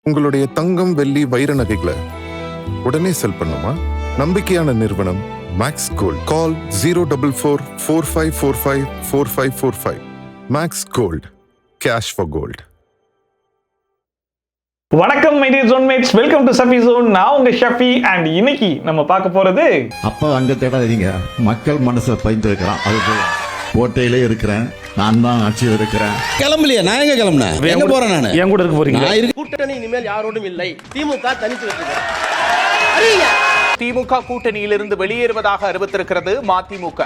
உங்களுடைய தங்கம், வெள்ளி, வைர நகைகளை உடனே செல் பண்ணுமா? நம்பிக்கையான நிறுவனம் Max Gold. Call 04445454545. Max Gold, cash for gold. வணக்கம் my dear zonemates, welcome to Shafi zone. நான் உங்க ஷஃபி அண்ட் இன்னைக்கு நம்ம பார்க்க போறது அப்பா அங்க தேடாதீங்க, மக்கள் மனசை பயந்து இருக்கிறான். அது கோட்டையிலே இருக்கிறேன், நான் தான் ஆட்சியில் இருக்கிறேன். கிளம்பலையா? நான் எங்க கிளம்புனேன்? எங்க போறேன்? நான் என் கூட இருக்க போறீங்க. கூட்டணி இனிமேல் யாரோடும் இல்லை. திமுக தனித்து வச்சிருக்கிறார். திமுக கூட்டணியிலிருந்து வெளியேறுவதாக அறிவித்திருக்கிறது மதிமுக.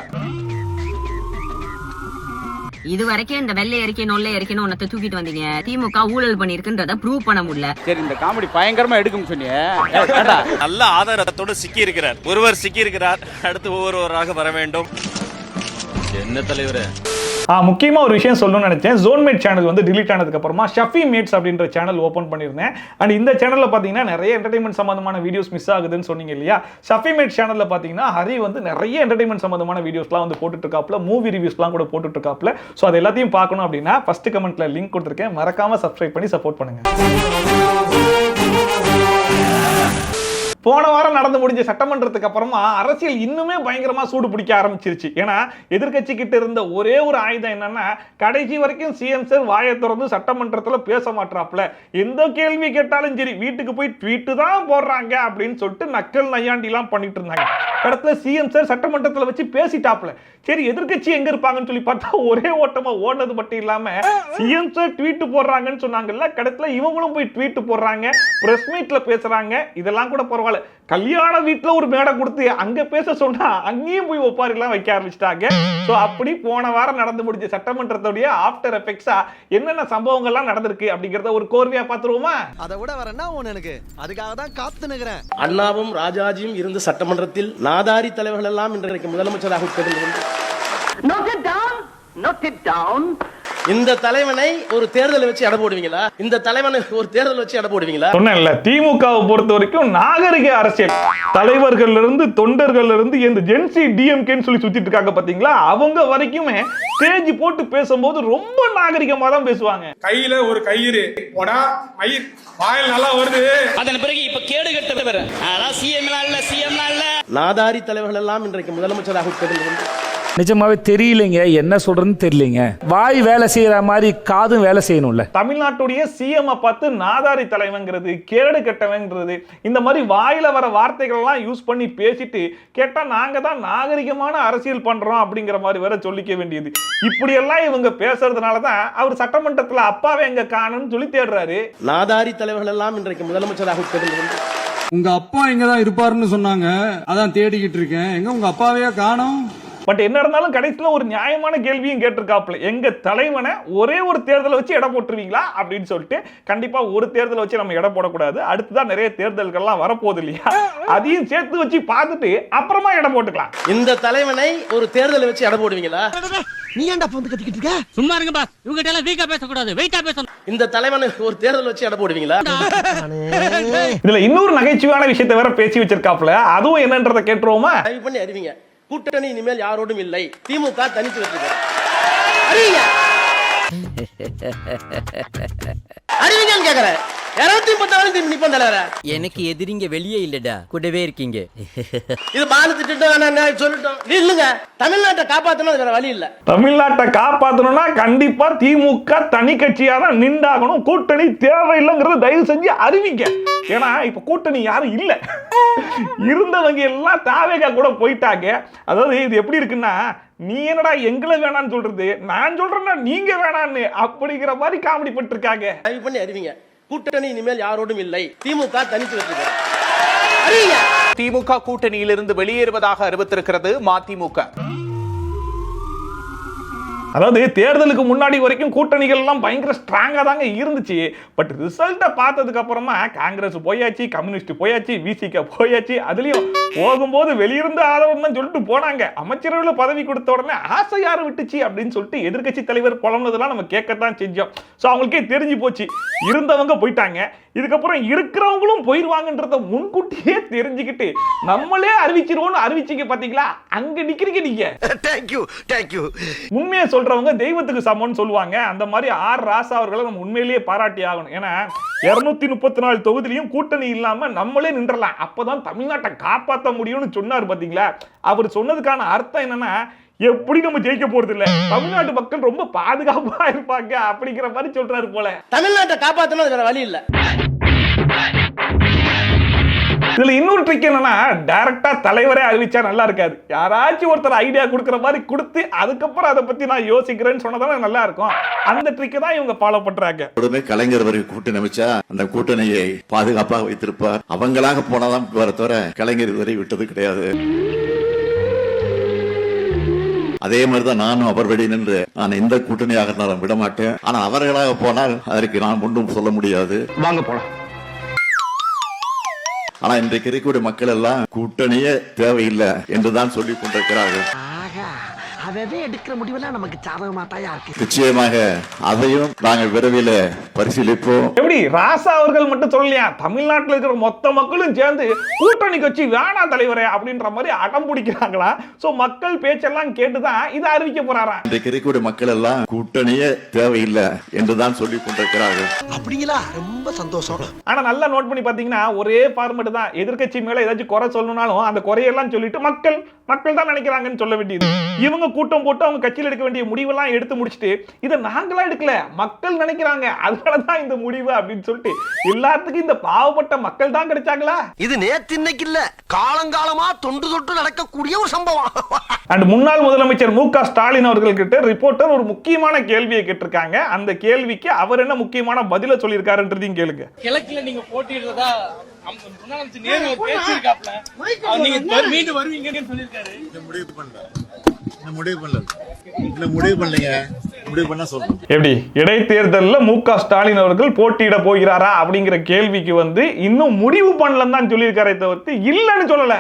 இது வரைக்கும் இந்த வெள்ளை அறிக்கை நொல்லை அறிக்கைன்னு ஒன்னத்தை தூக்கிட்டு வந்தீங்க. திமுக ஊழல் பண்ணிருக்குன்றத ப்ரூவ் பண்ண முடியல. சரி, இந்த காமெடி பயங்கரமா எடுக்கும் சொன்னீங்க. நல்ல ஆதாரத்தோடு சிக்கி இருக்கிறார். ஒருவர் சிக்கி இருக்கிறார், அடுத்து ஒவ்வொருவராக வர வேண்டும். என்ன தலைவரே, முக்கியமா ஒரு விஷயம் சொல்லணும்னு நினைச்சேன். ஜோன்மேட் சேனல் வந்து டிலீட் ஆனதுக்கு அப்புறமா ஷஃபி மேட்ஸ் அப்படின்ற சேனல் ஓபன் பண்ணியிருந்தேன். அண்ட் இந்த சேனல்ல பாத்தீங்கன்னா நிறைய என்டர்டைன்மெண்ட் சம்பந்தமான வீடியோஸ் மிஸ் ஆகுதுன்னு சொன்னீங்க இல்லையா? ஷஃபி மேட் சேனல்ல பாத்தீங்கன்னா ஹரி வந்து நிறைய என்டர்டைன்மெண்ட் சம்பந்தமான வீடியோஸ்லாம் வந்து போட்டுட்டு இருக்காப்ல, மூவி ரிவ்யூஸ்லாம் கூட போட்டுட்டு இருக்காப்ல. ஸோ அது எல்லாத்தையும் பார்க்கணும் அப்படின்னா ஃபர்ஸ்ட் கமெண்ட்ல லிங்க் கொடுத்துருக்கேன், மறக்காம சப்ஸ்கிரைப் பண்ணி சப்போர்ட் பண்ணுங்க. போன வாரம் நடந்து முடிஞ்ச சட்டமன்றத்துக்கு அப்புறமா அரசியல் இன்னுமே பயங்கரமா சூடு பிடிக்க ஆரம்பிச்சிருச்சு. ஏன்னா எதிர்கட்சி கிட்ட இருந்த ஒரே ஒரு ஆயுதம் என்னன்னா, கடைசி வரைக்கும் சிஎம் சார் வாயை திறந்து சட்டமன்றத்தில் பேச மாட்டாப்ல. எந்த கேள்வி கேட்டாலும் சரி வீட்டுக்கு போய் ட்வீட்டு தான் போடுறாங்க அப்படின்னு சொல்லிட்டு நக்கல் நையாண்டிலாம் பண்ணிட்டு இருந்தாங்க. கடத்துல சிஎம் சார் சட்டமன்றத்தில் வச்சு பேசிட்டாப்ல. சரி, எதிர்கட்சி எங்க இருப்பாங்கன்னு சொல்லி பார்த்தா ஒரே ஓட்டமா ஓடுனது மட்டும் இல்லாம சிஎம் சார் ட்வீட் போடுறாங்கன்னு சொன்னாங்கல்ல, கடத்துல இவங்களும் போய் ட்வீட் போடுறாங்க, பிரஸ் மீட்ல பேசுறாங்க. இதெல்லாம் கூட பரவாயில்ல, கல்யாண வீட்டுல ஒரு மேடை கொடுத்து அங்க பேச சொன்னா அங்கேயும் போய் ஒப்பாரிலாம் வைக்க ஆரம்பிச்சிட்டாங்க. சோ அப்படி போன வாரம் நடந்து முடிஞ்ச சட்டமன்றத்துடைய ஆஃப்டர் எஃபெக்ட்ஸா என்னென்ன சம்பவங்கள்லாம் நடந்திருக்கு அப்படிங்கறத ஒரு கோர்வையா பாத்துருவோமா? அதை விட வரேன்னா எனக்கு அதுக்காக தான் காத்து நிக்கிறேன். அண்ணாவும் ராஜாஜியும் இருந்த சட்டமன்றத்தில் நாதாரி தலைவர்கள் எல்லாம் இன்றைக்கு முதலமைச்சராக இந்த தலைவனை ஒரு தேர்தலை வச்சு எடை போடுவீங்களா? இந்த தலைவனை ஒரு தேர்தல் வச்சு எடை போடுவீங்களா? சொன்னேன்ல, திமுகவை பொறுத்த வரைக்கும் நாகரிக அரசியல் தலைவர்கள் இருந்து தொண்டர்கள் இருந்து இந்த ஜென்சி டிஎம்கேன்னு சொல்லி சுத்திட்டு இருக்காங்க பாத்தீங்களா, அவங்க வரைக்குமே ஸ்டேஜ் போட்டு பேசும்போது ரொம்ப நாகரிகமா தான் பேசுவாங்க. கையில ஒரு கயிறு போடா, மயிர் வாயில் நல்லா வருது. அதன் பிறகு இப்ப கேடு கட்டவர் சிஎம் இல்ல நாதாரி தலைவர்கள் எல்லாம் இன்றைக்கு முதலமைச்சராக நிஜமாவே தெரியலைங்க, என்ன சொல்றதுன்னு தெரியலைங்க. வாய் வேலை செய்யற மாதிரி காதும் வேலை செய்யணும்ல. தமிழ்நாட்டுடைய சிஎம் பார்த்து நாதாரி தலைவங்கிறது, கேடு கட்டவங்கிறது, இந்த மாதிரி வாயில வர வார்த்தைகள் எல்லாம் யூஸ் பண்ணி பேசிட்டு கேட்டா நாங்க தான் நாகரிகமான அரசியல் பண்றோம் அப்படிங்கிற மாதிரி வேற சொல்லிக்க வேண்டியது. இப்படி எல்லாம் இவங்க பேசுறதுனாலதான் அவர் சட்டமன்றத்துல அப்பாவை எங்க காணும்னு சொல்லி தேடுறாரு. நாதாரி தலைவர்கள் எல்லாம் இன்றைக்கு முதலமைச்சராக உங்க அப்பா எங்கதான் இருப்பாருன்னு சொன்னாங்க, அதான் தேடிக்கிட்டு இருக்கேன். எங்க உங்க அப்பாவையா காணோம்? பட் என்ன இருந்தாலும் கடைசியில் ஒரு நியாயமான கேள்வியும் கேட்டிருக்காப்ல, எங்க தலைவனை ஒரே ஒரு தேர்தலை வச்சு எடை போட்டுருவீங்களா அப்படின்னு சொல்லிட்டு. கண்டிப்பா ஒரு தேர்தலை வச்சு நம்ம எடை போடக்கூடாது, அடுத்துதான் நிறைய தேர்தல்கள்லாம் வரப்போகுது இல்லையா, அதையும் சேர்த்து வச்சு பார்த்துட்டு அப்புறமா எடை போட்டுக்கலாம். இந்த தலைவனை ஒரு தேர்தலை வச்சு எடை போடுவீங்களா? நீ ஏன்டா வந்து கத்திக்கிட்டு இருக்க? சும்மா இருங்க பாஸ், இவங்க எல்லாம் வீக்கா பேசக்கூடாது, வெயிட்டா பேசணும். இந்த தலைவனை ஒரு தேர்தல் வச்சு எடை போடுவீங்களா? இதுல இன்னொரு நகைச்சுவையான விஷயத்தை வேற பேசி வச்சிருக்காப்ல, அதுவும் என்னன்றதை கேட்டுருவோமா? தயவு பண்ணி அறிவிங்க, கூட்டணி இனிமேல் யாரோடும் இல்லை, திமுக தனித்து வச்சிருக்கிறார். அறிவிங்கன்னு கேக்குறேன். எனக்கு எதிரிங்க வெளியே இல்லடா, கூடவே இருக்கீங்க. இது பாலு திட்டம் சொல்லிட்டோம். இல்லங்க, தமிழ்நாட்டை காப்பாத்தணும், வேற வழி இல்ல. தமிழ்நாட்டை காப்பாத்தணும்னா கண்டிப்பா திமுக தனி கட்சியா தான் நின்றாகணும். கூட்டணி தேவையில்லைங்கிறது தயவு செஞ்சு அறிவிங்க. ஏன்னா இப்ப கூட்டணி யாரும் இல்ல, இருந்தவங்க எல்லாம் தாவேகா கூட போயிட்டாங்க. அதாவது இது எப்படி இருக்குன்னா, நீ என்னடா எங்களை வேணான்னு சொல்றது, நான் சொல்றேன்னா நீங்க வேணான்னு, அப்படிங்கிற மாதிரி காமெடி பண்ணிட்டு இருக்காங்க. தயவு பண்ணி அறிவிங்க, கூட்டணி இனிமேல் யாரோடும் இல்லை, திமுக தனித்து வச்சிருக்கிறார். திமுக கூட்டணியிலிருந்து வெளியேறுவதாக அறிவித்திருக்கிறது மதிமுக. அதாவது தேர்தலுக்கு முன்னாடி வரைக்கும் கூட்டணிகள் எல்லாம் பயங்கர ஸ்ட்ராங்கா தாங்க இருந்துச்சு. பட் ரிசல்ட்டை பார்த்ததுக்கு அப்புறமா காங்கிரஸ் போயாச்சு, கம்யூனிஸ்ட் போயாச்சு, விசிக போயாச்சு. அதுலயும் போகும்போது வெளியிருந்து ஆதரவு சொல்லிட்டு போனாங்க. அமைச்சரவையில் பதவி கொடுத்த உடனே ஆசை யாரு விட்டுச்சு அப்படின்னு சொல்லிட்டு எதிர்கட்சி தலைவர் புலம்புனதெல்லாம் நம்ம கேட்கத்தான் செஞ்சோம். ஸோ அவங்களுக்கே தெரிஞ்சு போச்சு, இருந்தவங்க போயிட்டாங்க, இதுக்கப்புறம் இருக்கிறவங்களும் போயிருவாங்கன்றத முன்கூட்டியே தெரிஞ்சுக்கிட்டு நம்மளே அறிவிச்சிருவோம்னு அறிவிச்சிங்க. பாத்தீங்களா, அங்க நிக்கிறீங்க நீங்க. Thank you thank you. உண்மையை சொல்றவங்க தெய்வத்துக்கு சமம்னு சொல்லுவாங்க. அந்த மாதிரி ஆர் ராசா அவர்களை நம்ம உண்மையிலேயே பாராட்டி ஆகணும். ஏன்னா 234 தொகுதியிலையும் கூட்டணி இல்லாம நம்மளே நின்றலாம், அப்பதான் தமிழ்நாட்டை காப்பாற்ற முடியும்னு சொன்னார் பாத்தீங்களா. அவர் சொன்னதுக்கான அர்த்தம் என்னன்னா, எப்படி நம்ம ஜெயிக்க போறது இல்ல, தமிழ்நாட்டு மக்கள் ரொம்ப பாதுகாப்பா இருப்பாங்க அப்படிங்கிற மாதிரி சொல்றாரு போல. தமிழ்நாட்டை காப்பாத்தணும் வேற வழி இல்ல. இதுல இன்னொரு ட்ரிக் என்னன்னா, டைரக்டா தலைவரே அறிவிச்சா நல்லா இருக்காது. யாராச்சும் ஒருத்தர் ஐடியா கொடுக்குற மாதிரி கொடுத்து அதுக்கப்புறம் அதை பத்தி நான் யோசிக்கிறேன்னு சொன்னதானே நல்லா இருக்கும். அந்த ட்ரிக்கை தான் இவங்க ஃபாலோ பண்றாங்க. உடனே கலைஞர் வரை கூட்டணி அமைச்சா அந்த கூட்டணியை பாதுகாப்பாக வைத்திருப்பார். அவங்களாக போனாதான் வர தவிர கலைஞர் இதுவரை விட்டது கிடையாது. அதே மாதிரிதான் நானும் அவர் வழி நின்று நான் எந்த கூட்டணியாக இருந்தாலும் விட மாட்டேன். ஆனா அவர்களாக போனால் அதற்கு நான் ஒன்றும் சொல்ல முடியாது. வாங்க போலாம். ஆனா இன்றைக்கு இருக்கக்கூடிய மக்கள் எல்லாம் கூட்டணியே தேவையில்லை என்றுதான் சொல்லிக் கொண்டிருக்கிறார்கள். அவன் எடுக்கிற முடிவெல்லாம் நமக்கு சாதகமாட்டாயா இருக்கு. நிச்சயமாக அதையும் நாங்கள் விரைவில் பரிசீலிப்போம். எப்படி ராசா அவர்கள் மட்டும் சொல்லலையா, தமிழ்நாட்டில் இருக்கிற மொத்த மக்களும் சேர்ந்து கூட்டணி கட்சி வேணா தலைவரே அப்படின்ற மாதிரி அடம் பிடிக்கிறாங்களா. சோ மக்கள் பேச்செல்லாம் கேட்டுதான் இதை அறிவிக்க போறாராம். இன்றைக்கு இருக்கக்கூடிய மக்கள் எல்லாம் கூட்டணியே தேவையில்லை என்றுதான் சொல்லிக் கொண்டிருக்கிறார்கள். அப்படிங்களா, ரொம்ப சந்தோஷம். ஆனா நல்லா நோட் பண்ணி பாத்தீங்கன்னா ஒரே ஃபார்மேட் தான். எதிர்க்கட்சி மேல ஏதாச்சும் குறை சொல்லணும்னாலும் அந்த குறையெல்லாம் சொல்லிட்டு மக்கள் தான் நினைக்கிறாங்கன்னு சொல்ல வேண்டியது. இவங்க கூட்டம் போட்டு அவங்க கட்சியில் எடுக்க வேண்டிய முடிவெல்லாம் எடுத்து முடிச்சுட்டு இதை நாங்களா எடுக்கல, மக்கள் நினைக்கிறாங்க, அதனாலதான் இந்த முடிவு அப்படின்னு சொல்லிட்டு எல்லாத்துக்கும் இந்த பாவப்பட்ட மக்கள் தான் கிடைச்சாங்களா. இது நேத்து இன்னைக்கு இல்ல, காலங்காலமா தொண்டு தொட்டு நடக்கக்கூடிய ஒரு சம்பவம். அண்ட் முன்னாள் முதலமைச்சர் மு.க. ஸ்டாலின் அவர்கள் கிட்ட ரிப்போர்ட்டர் ஒரு முக்கியமான கேள்வியை கேட்டிருக்காங்க. அந்த கேள்விக்கு அவர் என்ன முக்கியமான பதில சொல்லியிருக்காருன்றதையும் கேளுங்க. கிழக்குல நீங்க போட்டிடுறதா முதலமைச்சர் நேரு பேசியிருக்காப்ல, நீங்க மீண்டும் வருவீங்கன்னு சொல்லியிருக்காரு. எப்படி இடைத்தேர்தலில் மு.க. ஸ்டாலின் அவர்கள் போட்டியிட போகிறாரா அப்படிங்கிற கேள்விக்கு வந்து இன்னும் முடிவு பண்ணலன்னு தான் சொல்லியிருக்காரே தவிர்த்து இல்லன்னு சொல்லல.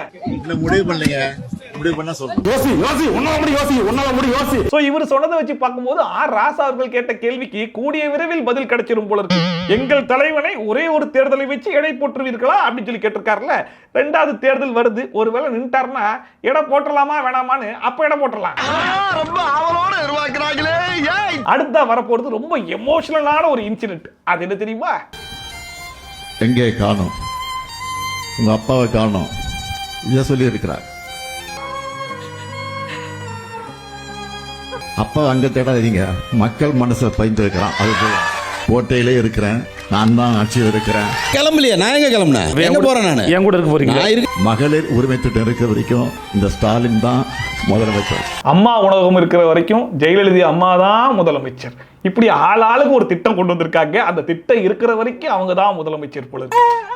இவர் சொன்னதை வச்சு பார்க்கும்போது ஆர் ராசா அவர்கள் கேட்ட கேள்விக்கு கூடிய விரைவில் பதில் கிடைச்சிரும் போல இருக்கு. எங்கள் தலைவனை ஒரே ஒரு தேர்தலை வச்சு எடை போட்டுருவீர்களா அப்படின்னு சொல்லி கேட்டிருக்காருல. 2வது தேர்தல் வருது, ஒருவேளை நின்ட்டாருன்னா எடை போட்டலாமா வேணாமான்னு அப்ப எடை போட்டலாம். அடுத்த வரப்போறது ரொம்ப எமோஷனலான ஒரு இன்சிடென்ட். அது என்ன தெரியுமா? எங்கே காணோம், உங்க அப்பாவை காணோம், இதை சொல்லி இருக்கிறார். அப்பா அங்க தேடாதீங்க, மக்கள் மனசை பயந்துருக்கிறான். அது போல கோட்டையிலே இருக்கிறேன், நான் தான் ஆட்சியில் இருக்கிறேன். கிளம்பலையா? நான் எங்க கிளம்புனேன்? எங்க போறேன்? நானு என் கூட இருக்க போறீங்க. மகளிர் உரிமை திட்டம் இருக்க வரைக்கும் இந்த ஸ்டாலின் தான் முதலமைச்சர். அம்மா உணவகம் இருக்கிற வரைக்கும் ஜெயலலிதா அம்மா தான் முதலமைச்சர். இப்படி ஆளாளுக்கு ஒரு திட்டம் கொண்டு வந்திருக்காங்க. அந்த திட்டம் இருக்கிற வரைக்கும் அவங்க தான் முதலமைச்சர் போல.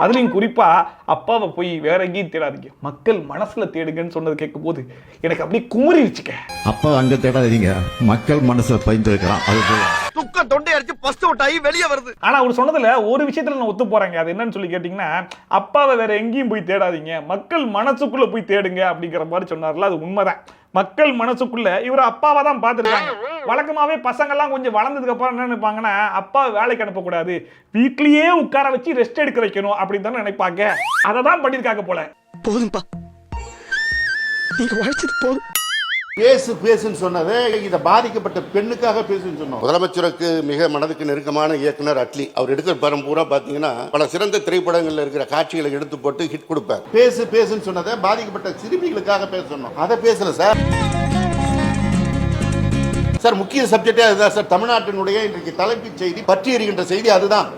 அதுலயும் குறிப்பா அப்பாவை போய் வேற எங்கேயும் தேடாதீங்க, மக்கள் மனசுல தேடுங்கன்னு சொன்னது கேட்கும் போது எனக்கு அப்படியே குமரிச்சுக்க. அப்பா அங்க தேடாதீங்க, மக்கள் மனசை பயந்துருக்கிறான். அது போல துக்க தொண்டை அடிச்சு பஸ்ட் அவுட் ஆகி வெளியே வருது. ஆனா அவர் சொன்னதுல ஒரு விஷயத்துல நான் ஒத்து போறேங்க. அது என்னன்னு சொல்லி கேட்டீங்கன்னா, அப்பாவை வேற எங்கேயும் போய் தேடாதீங்க, மக்கள் மனசுக்குள்ள போய் தேடுங்க அப்படிங்கிற மாதிரி சொன்னார்ல. அது உண்மைதான். மக்கள் மனசுக்குள்ள இவர் அப்பாவை தான் பார்த்துருக்காங்க. வழக்கமாவே பசங்கள்லாம் கொஞ்சம் வளர்ந்ததுக்கு அப்புறம் என்ன நினைப்பாங்கன்னா, அப்பா வேலைக்கு அனுப்பக்கூடாது, வீட்லயே உட்கார வச்சு ரெஸ்ட் எடுக்க வைக்கணும் அப்படின்னு தானே நினைப்பாங்க. அதை தான் பண்ணியிருக்காங்க போல. போதும்பா, நீங்க உழைச்சது போதும். பேசுன்னு சொன்னது இதை பாதிக்கப்பட்ட பெண்ணுக்காக பேசுன்னு சொன்னோம். முதலமைச்சருக்கு மிக மனதுக்கு நெருக்கமான இயக்குனர் அட்லி, அவர் எடுக்கிற படம் பூரா பாத்தீங்கன்னா பல சிறந்த திரைப்படங்கள்ல இருக்கிற காட்சிகளை எடுத்து போட்டு ஹிட் கொடுப்பார். பேசுன்னு சொன்னதை பாதிக்கப்பட்ட சிறுமிகளுக்காக பேச சொன்னோம், அதை பேசல சார். சார் முக்கிய சப்ஜெக்டே அதுதான் சார். தமிழ்நாட்டினுடைய இன்றைக்கு தலைப்புச் செய்தி பற்றி எறிகின்ற செய்தி அதுதான்.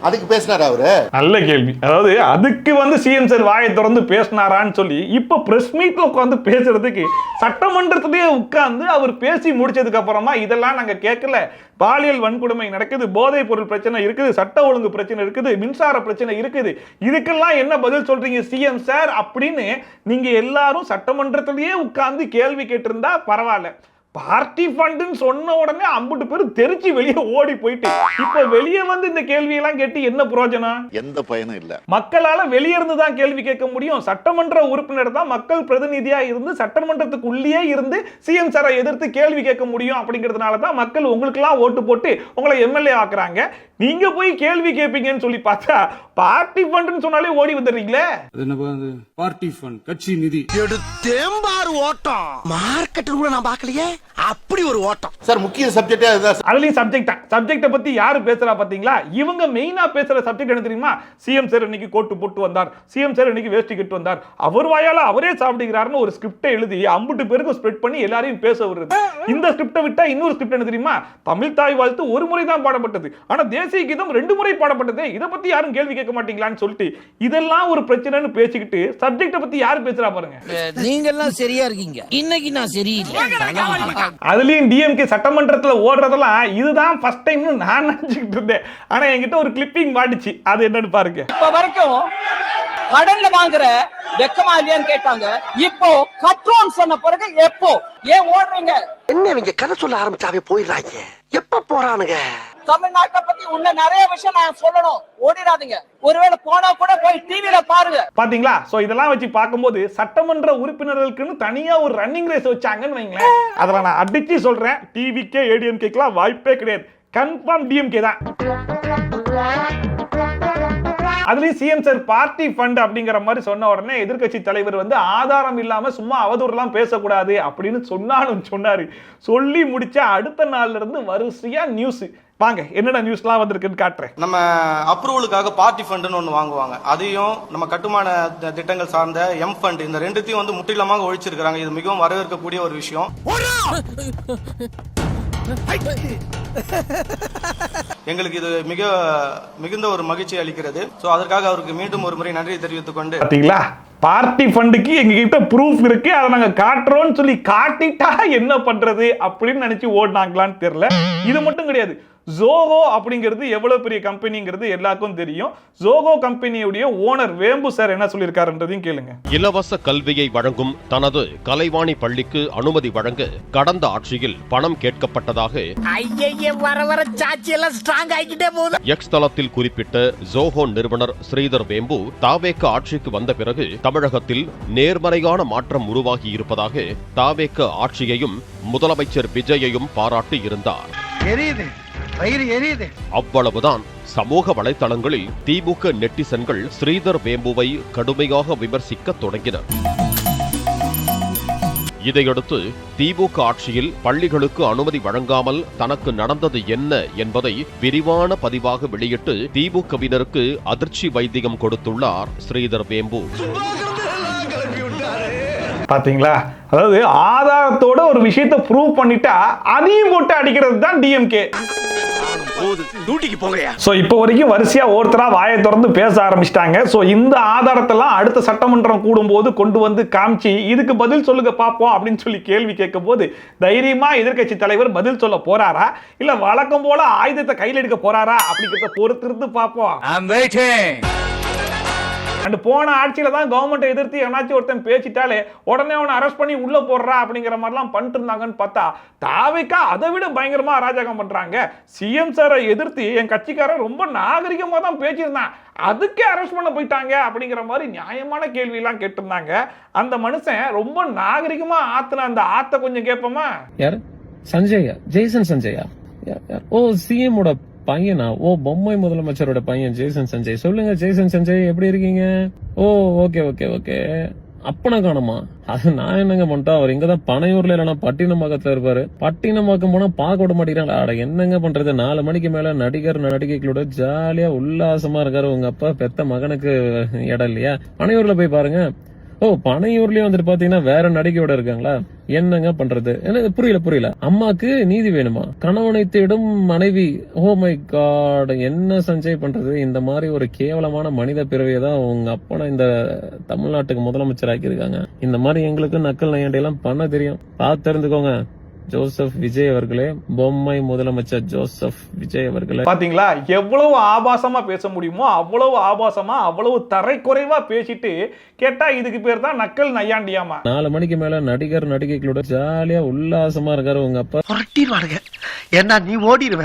அதுக்கு பேசினாரா அவரு? நல்ல கேள்வி. அதாவது அதுக்கு வந்து சிஎம் சார் வாயை திறந்து பேசினாரான்னு சொல்லி இப்ப பிரஸ் மீட்ல உட்காந்து பேசுறதுக்கு சட்டமன்றத்திலேயே உட்கார்ந்து அவர் பேசி முடிச்சதுக்கு அப்புறமா இதெல்லாம் நாங்க கேட்கல, பாலியல் வன்கொடுமை நடக்குது, போதைப் பொருள் பிரச்சனை இருக்குது, சட்ட ஒழுங்கு பிரச்சனை இருக்குது, மின்சார பிரச்சனை இருக்குது, இதுக்கெல்லாம் என்ன பதில் சொல்றீங்க சிஎம் சார் அப்படின்னு நீங்க எல்லாரும் சட்டமன்றத்திலேயே உட்கார்ந்து கேள்வி கேட்டிருந்தா பரவாயில்ல. பார்ட்டி ஃபண்டுன்னு சொன்ன உடனே 50 பேர் தெரிச்சு வெளியே ஓடி போயிட்டு இப்ப வெளியே வந்து இந்த கேள்வியெல்லாம் கேட்டு என்ன பிரயோஜனம்? எந்த பயனும் இல்ல. மக்களால வெளியே இருந்து தான் கேள்வி கேட்க முடியும். சட்டமன்ற உறுப்பினர் தான் மக்கள் பிரதிநிதியா இருந்து சட்டமன்றத்துக்கு உள்ளே இருந்து சிஎம் சாரை எதிர்த்து கேள்வி கேட்க முடியும். அப்படிங்கிறதுனால தான் மக்கள் உங்களுக்கு எல்லாம் ஓட்டு போட்டு உங்களை எம்எல்ஏ ஆக்குறாங்க. நீங்க போய் கேள்வி கேட்பீங்கன்னு சொல்லி பார்த்தா பார்ட்டி ஃபண்ட்னு சொன்னாலே ஓடி வந்துடுறீங்களே. பார்ட்டி ஃபண்ட், கட்சி நிதி எடுத்தேம்பாரு ஓட்டம். மார்க்கெட்டில் கூட நான் பார்க்கலையே. அப்படி ஒரு ஓட்டம் சார் முக்கிய சப்ஜெக்டே அதுதான் சார். அதுலயும் சப்ஜெக்ட பத்தி யாரு பேசுறா பாத்தீங்களா? இவங்க மெயினா பேசுற சப்ஜெக்ட் என்ன தெரியுமா? சிஎம் சார் இன்னைக்கு கோட்டு போட்டு வந்தார், சிஎம் சார் இன்னைக்கு வேஷ்டி கட்டு வந்தார், அவர் வாயால அவரே சாப்பிடுகிறாருன்னு ஒரு ஸ்கிரிப்டை எழுதி 50 பேருக்கு ஸ்ப்ரெட் பண்ணி எல்லாரையும் பேச விடுறது. இந்த ஸ்கிரிப்டை விட்டா இன்னொரு ஸ்கிரிப்ட் என்ன தெரியுமா? தமிழ் தாய் வாழ்த்து ஒரு முறை தான் பாடப்பட்டது, ஆனா தேசிய கீதம் 2 முறை பாடப்பட்டது. இதை பத்தி யாரும் கேள்வி கேட்க மாட்டீங்களான்னு சொல்லிட்டு இதெல்லாம் ஒரு பிரச்சனைன்னு பேசிக்கிட்டு சப்ஜெக்ட பத்தி யாரு பேசுறா பாருங்க. நீங்க எல்லாம் சரியா இருக்கீங்க, இன்னைக்கு நான் சரியில்லை. அதுலயும் டிஎம்கே சட்டமன்றத்துல ஓடுறதெல்லாம் இதுதான் ஃபர்ஸ்ட் டைம்னு நான் நினைச்சுக்கிட்டு இருந்தேன். ஆனா என்கிட்ட ஒரு கிளிப்பிங் மாட்டுச்சு, அது என்னன்னு பாருங்க. இப்ப வரைக்கும் கடன்ல வாங்குற வெக்கமா இல்லையான்னு கேட்டாங்க. இப்போ கட்டுறோம் சொன்ன பிறகு எப்போ ஏன் ஓடுறீங்க? என்ன இவங்க கதை சொல்ல ஆரம்பிச்சாவே போயிடுறாங்க. எப்ப போறானுங்க? தமிழ்நாட்டை பத்தி இன்னும் நிறைய விஷயம் நான் சொல்லணும், ஓடிடாதீங்க. ஒருவேளை போனா கூட போய் டிவில பாருங்க. பாத்தீங்களா? சோ இதெல்லாம் வச்சு பார்க்கும்போது சட்டமன்ற உறுப்பினர்களுக்குன்னு தனியா ஒரு ரன்னிங் ரேஸ் வச்சாங்கன்னு வைங்களேன். அதெல்லாம் நான் அடிச்சு சொல்றேன், டிவிக்கே ஏடிஎம்கேக்குலாம் வாய்ப்பே கிடையாது. கன்ஃபார்ம் டிஎம்கே தான். அதுலயும் சிஎம் சார் பார்ட்டி ஃபண்ட் அப்படிங்கிற மாதிரி சொன்ன உடனே எதிர்க்கட்சி தலைவர் வந்து ஆதாரம் இல்லாம சும்மா அவதூறுலாம் பேசக்கூடாது அப்படின்னு சொன்னாரு. சொல்லி முடிச்ச அடுத்த நாள்ல இருந்து வரிசையா நியூஸ். வாங்க என்னென்ன நியூஸ்லாம் வந்திருக்குன்னு காட்டுறேன். நம்ம அப்ரூவலுக்காக பார்ட்டி ஃபண்டுன்னு ஒன்று வாங்குவாங்க, அதையும் நம்ம கட்டுமான திட்டங்கள் சார்ந்த எம் ஃபண்ட், இந்த ரெண்டுத்தையும் வந்து முற்றிலுமாக ஒழிச்சிருக்கிறாங்க. இது மிகவும் வரவேற்கக்கூடிய ஒரு விஷயம். எங்களுக்கு இது மிகுந்த ஒரு மகிழ்ச்சி அளிக்கிறது. சோ அதற்காக அவருக்கு மீண்டும் ஒரு முறை நன்றி தெரிவித்துக் கொண்டு, பாத்தீங்களா, பார்ட்டி ஃபண்டுக்கு எங்க கிட்ட ப்ரூஃப் இருக்கு, அதை நாங்க காட்டுறோம்னு சொல்லி காட்டிட்டா என்ன பண்றது அப்படின்னு நினைச்சு ஓடினாங்களான்னு தெரியல. இது மட்டும் கிடையாது, ஜோகோ அப்படிங்கிறது எவ்வளவு பெரிய கம்பெனிங்கிறது எல்லாருக்கும் தெரியும். ஜோகோ கம்பெனியுடைய ஓனர் வேம்பு சார் என்ன சொல்லியிருக்காருன்றதையும் கேளுங்க. இலவச கல்வியை வழங்கும் தனது கலைவாணி பள்ளிக்கு அனுமதி வழங்க கடந்த ஆட்சியில் பணம் கேட்கப்பட்டதாக எக்ஸ் தளத்தில் குறிப்பிட்ட ஜோகோ நிறுவனர் ஸ்ரீதர் வேம்பு தாவேக ஆட்சிக்கு வந்த பிறகு தமிழகத்தில் நேர்மறையான மாற்றம் உருவாகி இருப்பதாக தாவேக ஆட்சியையும் முதலமைச்சர் விஜயையும் பாராட்டி இருந்தார். அவ்வளவுதான், சமூக வலைதளங்களில் திமுக நெட்டிசன்கள் ஸ்ரீதர் வேம்புவை கடுமையாக விமர்சிக்க தொடங்கினர். இதையடுத்து திமுக ஆட்சியில் பள்ளிகளுக்கு அனுமதி வழங்காமல் தனக்கு நடந்தது என்ன என்பதை விரிவான பதிவாக வெளியிட்டு திமுகவினருக்கு அதிர்ச்சி வைத்தியம் கொடுத்துள்ளார் ஸ்ரீதர் வேம்பு. பாத்தீங்களா, அதாவது ஆதாரத்தோட ஒரு விஷயத்தை ப்ரூவ் பண்ணிட்டா அதையும் போட்டு அடிக்கிறது தான் டிஎம்கே. சோ இப்போ வரைக்கும் வரிசையா ஒருத்தரா வாயை திறந்து பேச ஆரம்பிச்சிட்டாங்க. சோ இந்த ஆதாரத்தெல்லாம் அடுத்த சட்டமன்றம் கூடும்போது கொண்டு வந்து காமிச்சு இதுக்கு பதில் சொல்லுங்க பாப்போம் அப்படின்னு சொல்லி கேள்வி கேட்கும் போது தைரியமா எதிர்க்கட்சி தலைவர் பதில் சொல்ல போறாரா இல்ல வழக்கம் போல ஆயுதத்தை கையில் எடுக்க போறாரா அப்படிங்கிறத பொறுத்திருந்து பாப்போம். அண்ட் போன ஆட்சியில தான் கவர்மெண்ட் எதிர்த்து எவனாச்சும் ஒருத்தன் பேசிட்டாலே உடனே அவனை அரெஸ்ட் பண்ணி உள்ள போடுறா அப்படிங்கிற மாதிரிலாம் பண்ணிட்டு இருந்தாங்கன்னு பார்த்தா தாவேகா அதை விட பயங்கரமா அராஜகம் பண்றாங்க. சிஎம் சாரை எதிர்த்து என் கட்சிக்காரன் ரொம்ப நாகரிகமா தான் பேசியிருந்தான், அதுக்கே அரெஸ்ட் பண்ண போயிட்டாங்க அப்படிங்கிற மாதிரி நியாயமான கேள்வி எல்லாம் கேட்டிருந்தாங்க. அந்த மனுஷன் ரொம்ப நாகரிகமா ஆத்துன அந்த ஆத்த கொஞ்சம் கேட்போமா? யாரு? சஞ்சயா, ஜெய்சன் சஞ்சயா. ஓ, சிஎம் ஓட பையனா? ஓ, பொம்மை முதலமைச்சரோட பையன் ஜெய்சன் சஞ்சய். சொல்லுங்க ஜெய்சன் சஞ்சய், எப்படி இருக்கீங்க? ஓ, ஓகே ஓகே ஓகே. அப்பனை காணுமா? அது நான் என்னங்க பண்ணிட்டா, அவர் இங்கதான் பனையூர்ல இல்லைன்னா பட்டினமாக்கத்துல இருப்பாரு. பட்டினமாக்கம் போனா பார்க்க விட மாட்டேங்கிறாங்க. அட என்னங்க பண்றது, 4 மணிக்கு மேல நடிகர் நடிகைகளோட ஜாலியா உல்லாசமா இருக்காரு. உங்க அப்பா பெத்த மகனுக்கு இடம் இல்லையா? பனையூர்ல போய் பாருங்க. ஓ, பனையூர்லயும் வந்துட்டு பாத்தீங்கன்னா வேற நடிகையோட இருக்காங்களா? என்னங்க பண்றது? எனக்கு புரியல. அம்மாக்கு நீதி வேணுமா? கணவனை தேடும் மனைவி. ஓ மை காட், என்ன சஞ்சய் பண்றது? இந்த மாதிரி ஒரு கேவலமான மனித பிறவியை தான் உங்க அப்பா இந்த தமிழ்நாட்டுக்கு முதலமைச்சர் ஆக்கியிருக்காங்க. இந்த மாதிரி எங்களுக்கு நக்கல் நையாண்டி எல்லாம் பண்ண தெரியும், பார்த்து தெரிஞ்சுக்கோங்க. ஜோசப் விஜய் அவர்களே, பொம்மை முதலமைச்சர் ஜோசப் விஜய் அவர்களே. பாத்தீங்களா, எவ்வளவு ஆபாசமா பேச முடியுமோ அவ்வளவு ஆபாசமா அவ்வளவு தரைக்குறைவா பேசிட்டு கேட்டா இதுக்கு பேர் தான் நக்கல் நையாண்டியாமா. 4 மணிக்கு மேல நடிகர் நடிகைகளோட ஜாலியா உல்லாசமா இருக்காரு உங்க அப்பா. புரட்டிடுவானுங்க. ஏன்னா நீ ஓடிடுவ,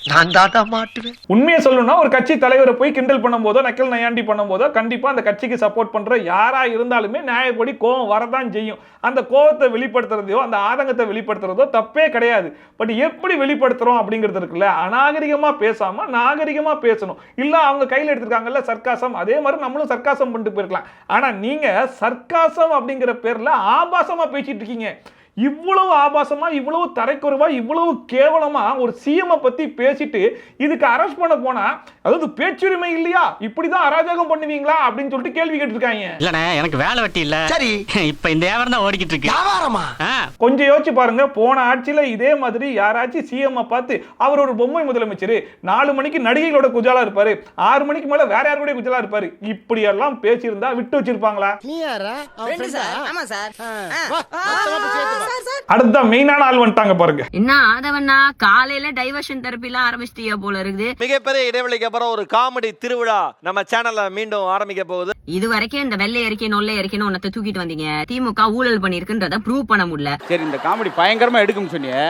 நான் தாத்தா மாட்டுவேன். உண்மையை சொல்லணும்னா ஒரு கட்சி தலைவரை போய் கிண்டல் பண்ணும் போதோ நக்கல் நையாண்டி பண்ணும் போதோ கண்டிப்பா அந்த கட்சிக்கு சப்போர்ட் பண்ற யாரா இருந்தாலுமே நியாயப்படி கோவம் வரதான் செய்யும். அந்த கோவத்தை வெளிப்படுத்துறதோ அந்த ஆதங்கத்தை வெளிப்படுத்துறதோ தப்பே கிடையாது. பட் எப்படி வெளிப்படுத்துறோம் அப்படிங்கிறது இருக்குல்ல, அநாகரிகமா பேசாம நாகரிகமா பேசணும். இல்ல அவங்க கையில் எடுத்திருக்காங்கல்ல சர்க்காசம், அதே மாதிரி நம்மளும் சர்க்காசம் பண்ணிட்டு போயிருக்கலாம். ஆனா நீங்க சர்க்காசம் அப்படிங்கிற பேர்ல ஆபாசமா பேசிட்டு இருக்கீங்க. இவ்வளவு ஆபாசமா, இவ்வளவு தரைக்குறைவா, இவ்வளவு கேவலமா ஒரு சிஎம் பத்தி பேசிட்டு இதுக்கு அரெஸ்ட் பண்ண போனா, அதாவது பேச்சுரிமை இல்லையா, இப்படிதான் அராஜகம் பண்ணுவீங்களா அப்படின்னு சொல்லிட்டு கேள்வி கேட்டிருக்காங்க. இல்லண்ணே, எனக்கு வேலை வெட்டி இல்ல. சரி, இப்ப இந்த வியாபாரம் தான் ஓடிக்கிட்டு இருக்கு. வியாபாரமா? கொஞ்சம் யோசிச்சு பாருங்க, போன ஆட்சியில இதே மாதிரி யாராச்சும் சிஎம் பார்த்து அவர் ஒரு பொம்மை முதலமைச்சர், 4 மணிக்கு நடிகைகளோட குஜாலா இருப்பாரு, 6 மணிக்கு மேல வேற யாரோட குஜாலா இருப்பாரு, இப்படி எல்லாம் பேசியிருந்தா விட்டு வச்சிருப்பாங்களா? நீ யாரா? ஆமா சார். அடுத்த மெயினான ஆள் வந்துட்டாங்க பாருங்க. என்ன ஆதவண்ணா, காலையில டைவர்ஷன் தெரப்பிலாம் ஆரம்பிச்சிட்டியா போல இருக்குது. மிகப்பெரிய இடைவெளிக்கு அப்புறம் ஒரு காமெடி திருவிழா நம்ம சேனல்ல மீண்டும் ஆரம்பிக்க போகுது. இது வரைக்கும் இந்த வெள்ளை அறிக்கை நொல்லை அறிக்கைன்னு ஒன்னத்தை தூக்கிட்டு வந்தீங்க. திமுக ஊழல் பண்ணிருக்குன்றத ப்ரூவ் பண்ண முடியல. சரி, இந்த காமெடி பயங்கரமா எடுக்கும் சொன்னீங்க.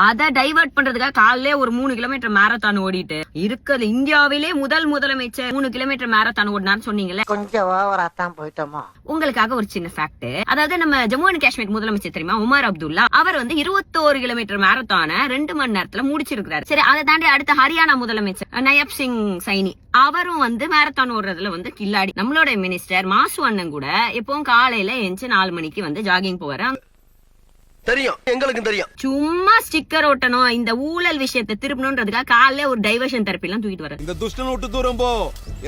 அத டைவர்ட் பண்றதுக்காக காலையில ஒரு 3 கிலோமீட்டர் மேரத்தான் ஓடிட்டு இருக்கிறது இந்தியாவிலே முதலமைச்சர் 3 கிலோமீட்டர் மேரத்தான் ஓடினான்னு சொன்னீங்கல்ல. கொஞ்சம் ஓவரா தான் போயிட்டோமா? உங்களுக்காக ஒரு சின்ன ஃபேக்ட். அதாவது நம்ம ஜம்மு அண்ட் காஷ்மீர் முதலமைச்சர் தெரியுமா, உமர் அப்துல்லா, அவர் வந்து 21 கிலோமீட்டர் மேரத்தான 2 மணி நேரத்துல முடிச்சிருக்காரு. சரி, அதை தாண்டி அடுத்த ஹரியானா முதலமைச்சர் நயப் சிங் சைனி, அவரும் வந்து மேரத்தான் ஓடுறதுல வந்து கில்லாடி. நம்மளோட மினிஸ்டர் மாசு அண்ணன் கூட எப்பவும் காலையில எஞ்சி 4 மணிக்கு வந்து ஜாகிங் போவாரு. தெரியும், எங்களுக்கு தெரியும். சும்மா ஸ்டிக்கர் ஓட்டணும், இந்த ஊழல் விஷயத்தை திருப்பணும்ன்றதுக்காக காலையில ஒரு டைவர்ஷன் தெரப்பி எல்லாம் தூக்கிட்டு வர. இந்த துஷ்டன் விட்டு தூரம் போ,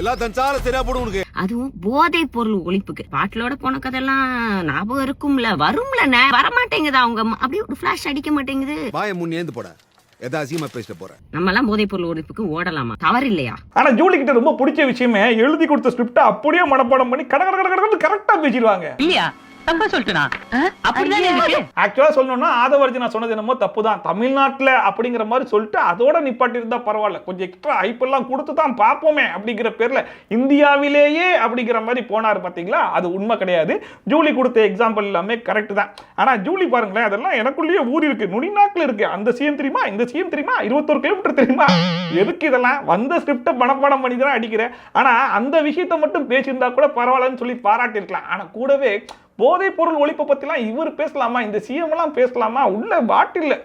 எல்லாம் தஞ்சால சரியா போடும் உனக்கு. அதுவும் போதை பொருள் ஒழிப்புக்கு பாட்டிலோட போன கதெல்லாம் ஞாபகம் இருக்கும்ல, வரும்ல, வரமாட்டேங்குது. அவங்க அப்படியே ஒரு பிளாஷ் அடிக்க மாட்டேங்குது. வாய முன்னேந்து போட, எதாசியமா பேசிட்டு போறேன். நம்ம எல்லாம் போதை பொருள் ஒழிப்புக்கு ஓடலாமா? தவறு இல்லையா? ஆனா ஜூலி கிட்ட ரொம்ப பிடிச்ச விஷயமே, எழுதி கொடுத்த ஸ்கிரிப்ட் அப்படியே மனப்பாடம் பண்ணி கரெக்டா பேசிடுவாங்க. இல்லையா? தப்பா சொல்லிட்டேனா? அப்படிதான் இருக்கு. ஆக்சுவலா சொல்லணும்னா ஆதவர்ஜனா சொன்னது என்னமோ தப்பு தான். தமிழ்நாட்டுல அப்படிங்கிற மாதிரி சொல்லிட்டு அதோட நிப்பாட்டி இருந்தா பரவாயில்ல, கொஞ்சம் எக்ஸ்ட்ரா ஹைப் எல்லாம் கொடுத்து தான் பாப்போமே அப்படிங்கிற பேர்ல இந்தியாவிலேயே அப்படிங்கிற மாதிரி போனாரு பாத்தீங்களா. அது உண்மை கிடையாது. ஜூலி கொடுத்த எக்ஸாம்பிள் எல்லாமே கரெக்ட் தான். ஆனா ஜூலி பாருங்களேன், அதெல்லாம் எனக்குள்ளேயே ஊறி இருக்கு, நுனிநாக்குல இருக்கு. அந்த சிஎம் தெரியுமா, இந்த சிஎம் தெரியுமா, 21 கிலோமீட்டர் தெரியுமா, எதுக்கு இதெல்லாம்? வந்த ஸ்கிரிப்ட மனப்பாடம் பண்ணி தான் அடிக்கிறேன். ஆனா அந்த விஷயத்தை மட்டும் பேசியிருந்தா கூட பரவாயில்லன்னு சொல்லி பாராட்டி இருக்கலாம். ஆனா கூடவே போதை பொருள் ஒழிப்பை பத்திலாம் இவர் பேசலாமா, இந்த சிஎம் எல்லாம் பேசலாமா? உள்ள பாட்டில்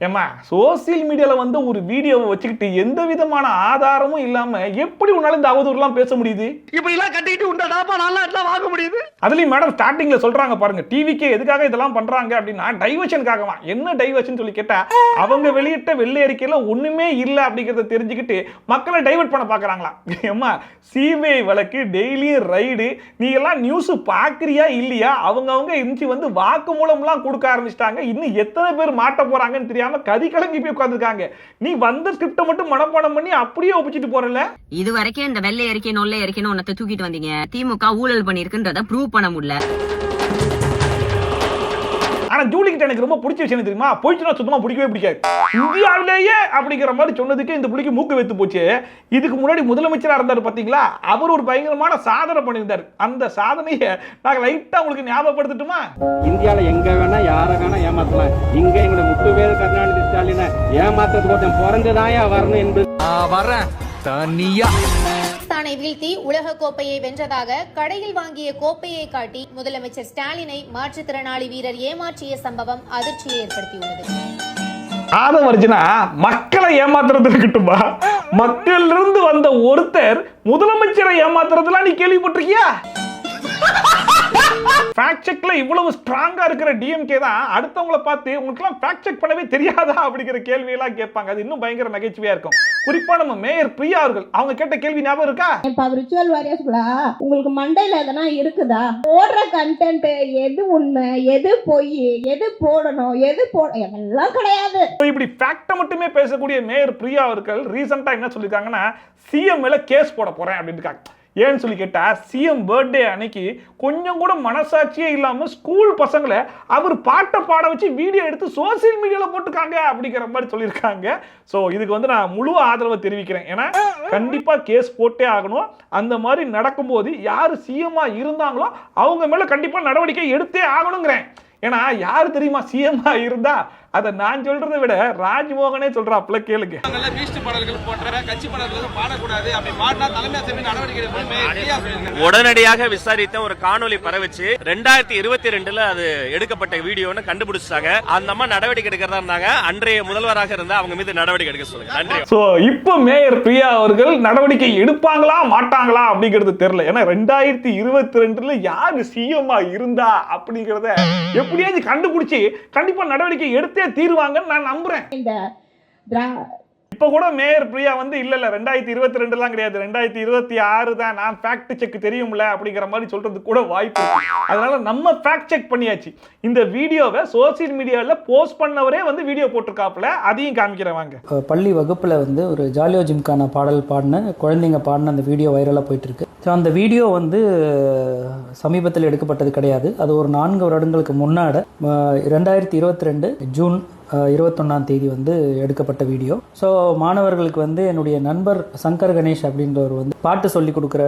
ஏமா சோசியல் மீடியால வந்து ஒரு வீடியோவை வச்சுக்கிட்டு எந்த விதமான ஆதாரமும் இல்லாம எப்படி உன்னால இந்த அவதூறுலாம் பேச முடியுது? இப்படி எல்லாம் கட்டிட்டு உண்டா டாப்பா நல்லா வாங்க முடியுது. அதுலயும் மேடம் ஸ்டார்டிங்ல சொல்றாங்க பாருங்க, டிவிக்கே எதுக்காக இதெல்லாம் பண்றாங்க அப்படின்னா டைவர்ஷனுக்காகவா. என்ன டைவர்ஷன் சொல்லி கேட்டா, அவங்க வெளியிட்ட வெள்ளை அறிக்கையில ஒண்ணுமே இல்ல அப்படிங்கறத தெரிஞ்சுக்கிட்டு மக்களை டைவர்ட் பண்ண பாக்குறாங்களா. ஏமா சிபிஐ வழக்கு, டெய்லி ரைடு, நீ எல்லாம் நியூஸ் பாக்குறியா இல்லையா? அவங்க இன்ச்சு வந்து வாக்குமூலம் எல்லாம் கொடுக்க ஆரம்பிச்சிட்டாங்க. இன்னும் எத்தனை பேர் மாட்ட போறாங்கன்னு தெரியாம கதி கலங்கி போய் உட்கார்ந்திருக்காங்க. நீ வந்த ஸ்கிரிப்ட மட்டும் மனப்பாடம் பண்ணி அப்படியே ஒப்பிச்சிட்டு போறல. இது வரைக்கும் இந்த வெள்ளை அறிக்கை நொல்லை அறிக்கைன்னு ஒன்னத்தை தூக்கிட்டு வந்தீங்க. திமுக ஊழல் பண்ணிருக்குன்றத ப்ரூவ் பண்ண முடியல. ஆனா ஜூலி கிட்ட எனக்கு ரொம்ப பிடிச்ச விஷயம் தெரியுமா, போயிடுச்சுனா சுத்தமா பிடிக்கவே பிடிக்காது. இந்தியாவிலேயே அப்படிங்கிற மாதிரி சொன்னதுக்கு இந்த புள்ளிக்கு மூக்கு வெத்து போச்சு. இதுக்கு முன்னாடி முதலமைச்சரா இருந்தாரு பாத்தீங்களா, அவர் ஒரு பயங்கரமான சாதனை பண்ணியிருந்தார். அந்த சாதனையை நாங்க லைட்டா உங்களுக்கு ஞாபகப்படுத்தட்டுமா? இந்தியால எங்க வேணா யார வேணா ஏமாத்தலாம், இங்க எங்க முத்துவேல் கருணாநிதி ஸ்டாலினை ஏமாத்துறதுக்கு ஒருத்தன் பிறந்துதாயா வரணும் என்பது வரேன் தனியா. பாகிஸ்தானை வீழ்த்தி உலக கோப்பையை வென்றதாக கடையில் வாங்கிய கோப்பையை காட்டி முதலமைச்சர் ஸ்டாலினை மாற்றுத்திறனாளி வீரர் ஏமாற்றிய சம்பவம் அதிர்ச்சியை ஏற்படுத்தியுள்ளது. ஆதவர்ஜனா மக்களை ஏமாத்துறது இருக்கட்டுமா, மக்கள் இருந்து வந்த ஒருத்தர் முதலமைச்சரை ஏமாத்துறதுலாம் நீ கேள்விப்பட்டிருக்கியா? ஃபேக்ட் செக்ல இவ்வளவு ஸ்ட்ராங்கா இருக்கிற டிஎம்கே தான் அடுத்தவங்களை பார்த்து உங்களுக்குலாம் ஃபேக்ட் செக் பண்ணவே தெரியாதா அப்படிங்கிற கேள்வியெல்லாம் கேட்பாங்க. அது இன்னும் பயங்கர நகைச்சுவையா இருக்கும். குறிப்பா நம்ம மேயர் பிரியா அவர்கள், அவங்க கேட்ட கேள்வி ஞாபகம் இருக்கா? ரிச்சுவல் வாரியர்ஸ்களா, உங்களுக்கு மண்டையில எதனா இருக்குதா? போடுற கண்டென்ட் எது உண்மை, எது பொய், எது போடணும், எது எல்லாம் கிடையாது. இப்படி ஃபேக்ட மட்டுமே பேசக்கூடிய மேயர் பிரியா அவர்கள் ரீசெண்டா என்ன சொல்லிருக்காங்கன்னா, சிஎம் மேல கேஸ் போட போறேன் அப்படின்னு இருக்காங்க. ஏன்னு சொல்லி கேட்டா, சிஎம் பர்த்டே அன்னைக்கு கொஞ்சம் கூட மனசாட்சியே இல்லாம ஸ்கூல் பசங்களை அவர் பாட்டை பாட வச்சு வீடியோ எடுத்து சோசியல் மீடியால போட்டுருக்காங்க அப்படிங்கிற மாதிரி சொல்லியிருக்காங்க. ஸோ இதுக்கு வந்து நான் முழு ஆதரவை தெரிவிக்கிறேன். ஏன்னா கண்டிப்பா கேஸ் போட்டே ஆகணும். அந்த மாதிரி நடக்கும்போது யாரு சிஎம்மா இருந்தாங்களோ அவங்க மேல கண்டிப்பா நடவடிக்கை எடுத்தே ஆகணுங்கிறேன். ஏன்னா யாரு தெரியுமா சிஎம்மா இருந்தா அதை நான் சொல்றதை விட ராஜ்மோகனே சொல்றாப்ல, கேளுங்க. உடனடியாக விசாரித்த ஒரு காணொலி பரவிச்சு 2022 அது எடுக்கப்பட்ட வீடியோன்னு கண்டுபிடிச்சாங்க. அந்த அம்மா நடவடிக்கை எடுக்கிறதா இருந்தாங்க. அன்றைய முதல்வராக இருந்தா அவங்க மீது நடவடிக்கை எடுக்க சொல்லுங்க. நன்றி. சோ இப்போ மேயர் பிரியா அவர்கள் நடவடிக்கை எடுப்பாங்களா மாட்டாங்களா அப்படிங்கிறது தெரியல. ஏன்னா 2022 யாரு சிஎம்மா இருந்தா அப்படிங்கறத எப்படியாவது கண்டுபிடிச்சு கண்டிப்பா நடவடிக்கை எடுத்தே தீர்வாங்கன்னு நான் நம்புறேன். இப்ப கூட மேயர் பிரியா வந்து இல்ல 2022 எல்லாம் கிடையாது, 2026 தான், நான் ஃபேக்ட் செக் தெரியும்ல அப்படிங்கிற மாதிரி சொல்றது கூட வாய்ப்பு. அதனால நம்ம ஃபேக்ட் செக் பண்ணியாச்சு. இந்த வீடியோவை சோசியல் மீடியால போஸ்ட் பண்ணவரே வந்து வீடியோ போட்டிருக்காப்ல, அதையும் காமிக்கிறவாங்க. பள்ளி வகுப்புல வந்து ஒரு ஜாலியோ ஜிம்கான பாடல் பாடின குழந்தைங்க பாடின அந்த வீடியோ வைரலாக போயிட்டு இருக்கு. ஸோ அந்த வீடியோ வந்து சமீபத்தில் எடுக்கப்பட்டது கிடையாது. அது ஒரு 4 வருடங்களுக்கு முன்னாடி 2022 ஜூன் 21 வந்து எடுக்கப்பட்ட வீடியோ. ஸோ மாணவர்களுக்கு வந்து என்னுடைய நண்பர் சங்கர் கணேஷ் அப்படின்றவர் வந்து பாட்டு சொல்லி கொடுக்குற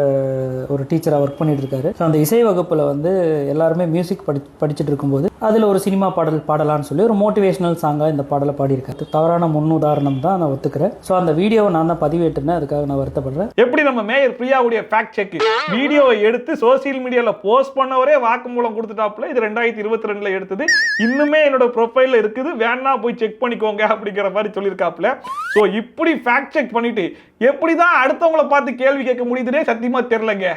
ஒரு டீச்சராக ஒர்க் பண்ணிட்டு இருக்காரு. ஸோ அந்த இசை வகுப்பில் வந்து எல்லாருமே மியூசிக் படிச்சுட்டு இருக்கும்போது அதில் ஒரு சினிமா பாடல் பாடலான்னு சொல்லி ஒரு மோட்டிவேஷனல் சாங்காக இந்த பாடலை பாடியிருக்காரு. தவறான முன்னுதாரணம் தான் நான் ஒத்துக்கிறேன். ஸோ அந்த வீடியோவை நான் தான் பதிவேற்றினேன், அதுக்காக நான் வருத்தப்படுறேன். எப்படி நம்ம மேயர் பிரியாவுடைய ஃபேக்ட் செக் வீடியோவை எடுத்து சோசியல் மீடியால போஸ்ட் பண்ணவரே வாக்குமூலம் கொடுத்துட்டாப்ல, இது 2022 எடுத்தது, இன்னுமே என்னோட ப்ரொஃபைல்ல இருக்குது, வேணா போய் செக் பண்ணிக்கோங்க அப்படிங்கிற மாதிரி சொல்லியிருக்காப்ல. ஸோ இப்படி ஃபேக்ட் செக் பண்ணிட்டு எப்படிதான் அடுத்தவங்களை பார்த்து கேள்வி கேட்க முடியுதுன்னே சத்தியமா தெரியலங்க.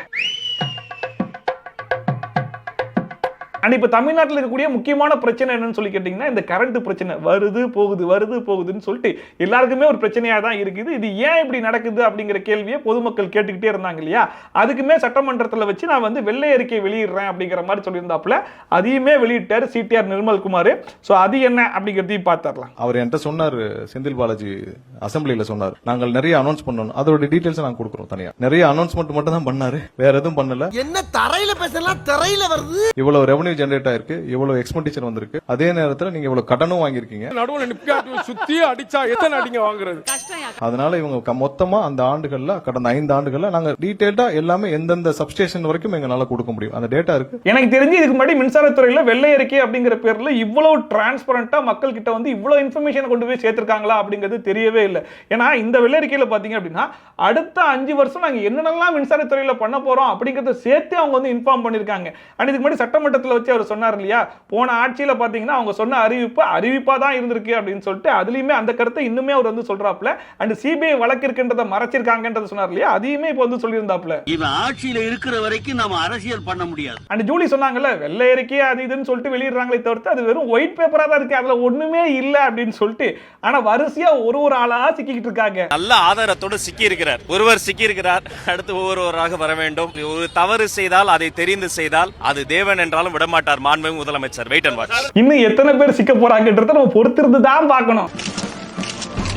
அண்ட் இப்போ தமிழ்நாட்டில் இருக்கக்கூடிய முக்கியமான பிரச்சனை என்னன்னு சொல்லி கேட்டிங்கன்னா இந்த கரண்ட் பிரச்சனை. வருது போகுதுன்னு சொல்லிட்டு எல்லாருக்குமே ஒரு பிரச்சனையாக தான் இருக்குது. இது ஏன் இப்படி நடக்குது அப்படிங்கிற கேள்வியை பொதுமக்கள் கேட்டுக்கிட்டே இருந்தாங்க இல்லையா? அதுக்குமே சட்டமன்றத்தில் வச்சு நான் வந்து வெள்ளை அறிக்கை வெளியிடுறேன் அப்படிங்கிற மாதிரி சொல்லியிருந்தாப்புல, அதையுமே வெளியிட்டார் சிடிஆர் நிர்மல்குமார். ஸோ அது என்ன அப்படிங்கிறதையும் பார்த்துடலாம். அவர் என்கிட்ட சொன்னார், செந்தில் பாலாஜி அசம்பிளியில் சொன்னார், நாங்கள் நிறைய அனௌன்ஸ் பண்ணணும், அதோட டீடைல்ஸ் நாங்கள் கொடுக்குறோம் தனியாக. நிறைய அனௌன்ஸ்மெண்ட் மட்டும் தான் பண்ணாரு, வேற எதுவும் பண்ணல. என்ன தரையில பேசலாம், தரையில வருது. இவ்வளவு ரெவன்யூ ஜெனரேட் ஆயிருக்கு, இவ்வளவு எக்ஸ்பெண்டிச்சர் வந்திருக்கு, அதே நேரத்தில் நீங்க இவ்வளவு கடனும் வாங்கியிருக்கீங்க. நடுவுல சுத்தி அடிச்சா எத்தனை அடிங்க வாங்குறது? அதனால இவங்க மொத்தமா அந்த ஆண்டுகள்ல கடந்த 5 ஆண்டுகள்ல நாங்க டீடைல்டா எல்லாமே எந்தெந்த சப்ஸ்டேஷன் வரைக்கும் எங்களால கொடுக்க முடியும், அந்த டேட்டா இருக்கு. எனக்கு தெரிஞ்சு இதுக்கு முன்னாடி மின்சாரத்துறையில வெள்ளை அறிக்கை அப்படிங்கிற பேர்ல இவ்வளவு டிரான்ஸ்பரண்டா மக்கள் கிட்ட வந்து இவ்வளவு இன்ஃபர்மேஷன் கொண்டு போய் சேர்த்திருக்காங்களா அப்படிங்கிறது தெரியவே இல்லை. ஏன்னா இந்த வெள்ளை அறிக்கையில பாத்தீங்க அப்படின்னா அடுத்த 5 வருஷம் நாங்க என்னென்னலாம் மின்சாரத்துறையில பண்ண போறோம் அப்படிங்கறத சேர்த்து அவங்க வந்து இன்ஃபார்ம் பண்ணிருக்காங்க. அண்ட் இதுக்கு முன்னாடி சட்டமன்றத்தில் வச்சு அவர் சொன்னார் இல்லையா, போன ஆட்சியில பாத்தீங்கன்னா அவங்க சொன்ன அறிவிப்பா தான் இருந்திருக்கு அப்படின்னு சொல்லிட்டு அதுலயுமே அந்த கருத்தை இன்னுமே அவர் வந்து சொல்றாப்ல. அண்ட் சிபிஐ வழக்கு இருக்கின்றத மறைச்சிருக்காங்கன்றது சொன்னார் இல்லையா, அதையுமே இப்போ வந்து சொல்லியிருந்தாப்ல. இவன் ஆட்சியில இருக்கிற வரைக்கும் நம்ம அரசியல் பண்ண முடியாது. அண்ட் ஜூலி சொன்னாங்கல்ல, வெள்ளை அறிக்கை அது இதுன்னு சொல்லிட்டு வெளியிடுறாங்களே தவிர்த்து அது வெறும் ஒயிட் பேப்பரா தான் இருக்கு, அதுல ஒண்ணுமே இல்ல அப்படின்னு சொல்லிட்டு. ஆனா வரிசையா ஒரு ஆளா சிக்கிட்டு இருக்காங்க. நல்ல ஆதாரத்தோடு சிக்கி இருக்கிறார், ஒருவர் சிக்கி இருக்கிறார், அடுத்து ஒவ்வொருவராக வர வேண்டும். ஒரு தவறு செய்தால் அதை தெரிந்து செய்தால் அது தேவன் என்றாலும் விடமாட்டார் மாண்புமிகு முதலமைச்சர். Wait and watch. இன்னும் எத்தனை பேர் சிக்க போறாங்கன்றத நம்ம பொறுத்திருந்து தான் பார்க்கணும்.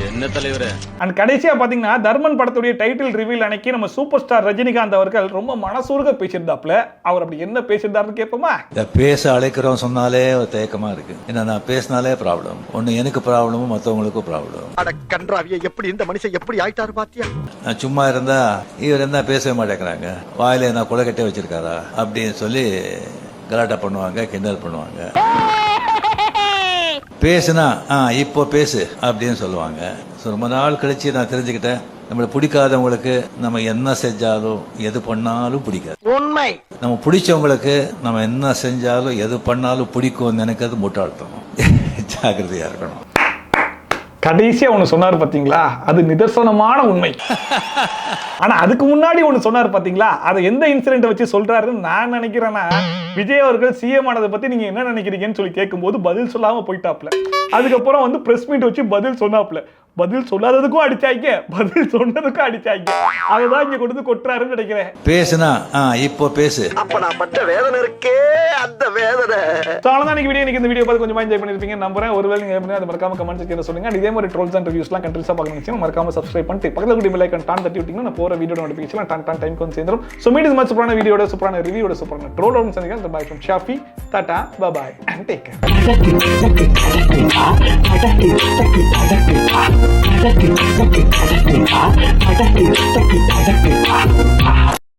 என்ன தலைவரே. அண்ட் கடைசியா பாத்தீங்கன்னா தர்மன் படத்துடைய டைட்டில் ரிவீல் அன்னைக்கு நம்ம சூப்பர் ஸ்டார் ரஜினிகாந்த் அவர்கள் ரொம்ப மனசூருக பேசியிருந்தாப்ல. அவர் அப்படி என்ன பேசியிருந்தாருன்னு கேட்போமா? பேச அழைக்கிறோம் சொன்னாலே ஒரு தயக்கமா இருக்கு. ஏன்னா நான் பேசினாலே ப்ராப்ளம், ஒன்னு எனக்கு ப்ராப்ளமும் மற்றவங்களுக்கும் ப்ராப்ளம். கன்றாவிய எப்படி இந்த மனுஷன் எப்படி ஆயிட்டாரு பாத்தியா? நான் சும்மா இருந்தா இவர் என்ன பேசவே மாட்டேங்கிறாங்க, வாயில நான் குலக்கட்டே வச்சிருக்காரா அப்படின்னு சொல்லி கலாட்டா பண்ணுவாங்க, கிண்டல் பண்ணுவாங்க. பேசுனா இப்போ பேசு அப்படின்னு சொல்லுவாங்க. ரொம்ப நாள் கழிச்சு நான் தெரிஞ்சுக்கிட்டேன், நம்மளை பிடிக்காதவங்களுக்கு நம்ம என்ன செஞ்சாலும் எது பண்ணாலும் பிடிக்காது. உண்மை. நம்ம பிடிச்சவங்களுக்கு நம்ம என்ன செஞ்சாலும் எது பண்ணாலும் பிடிக்கும் நினைக்கிறது முட்டாள்தனம். ஜாக்கிரதையா இருக்கணும். கடைசியா ஒண்ணு சொன்னார் பாத்தீங்களா, அது நிதர்சனமான உண்மை. ஆனா அதுக்கு முன்னாடி ஒண்ணு சொன்னார் பாத்தீங்களா, அதை எந்த இன்சிடென்ட் வச்சு சொல்றாருன்னு நான் நினைக்கிறேன்னா, விஜய் அவர்கள் சிஎம் ஆனதை பத்தி நீங்க என்ன நினைக்கிறீங்கன்னு சொல்லி கேட்கும்போது பதில் சொல்லாம போயிட்டாப்ல. அதுக்கப்புறம் வந்து பிரஸ் மீட் வச்சு பதில் சொன்னாப்ல. பதில் சொல்லாததுக்கும் அடிச்சாங்க, பதில் சொன்னதுக்கும் அடிச்சாங்க. அதுதான் இங்க கொண்டு கொட்டுறாருன்னு நினைக்கிறேன். பேசுனா இப்போ பேசு. அப்ப நான் பட்ட வேதனை இருக்கே, அந்த வேதனை. அவ்வளவுதான் வீடியோ. இந்த வீடியோ பார்த்து கொஞ்சம் என்ஜாய் பண்ணிருப்பீங்க நம்புறேன். ஒருவேளை நீங்க அதை மறக்காம கமெண்ட் செக்ஷன்ல சொல்லுங்க. இதே மாதிரி ட்ரோல்ஸ் அண்ட் ரிவ்யூஸ்லாம் கண்டிப்பா பார்க்கணும், மறக்காம சப்ஸ்கிரைப் பண்ணிட்டு பக்கத்துல கூடிய பெல் ஐகான் டான் தட்டி விட்டீங்கன்னா நான் போற வீடியோ நோட்டிபிகேஷன் டான் டைம் வந்து சேர்ந்துரும். சோ மீட் இஸ் மச் சூப்பரான வீடியோட சூப்பரான ரிவ்யூவோட சூப்பரான ட்ரோலோட சந்திக்கலாம். பை ஃப்ரம் ஷாஃபி, டாடா, bye bye and take care.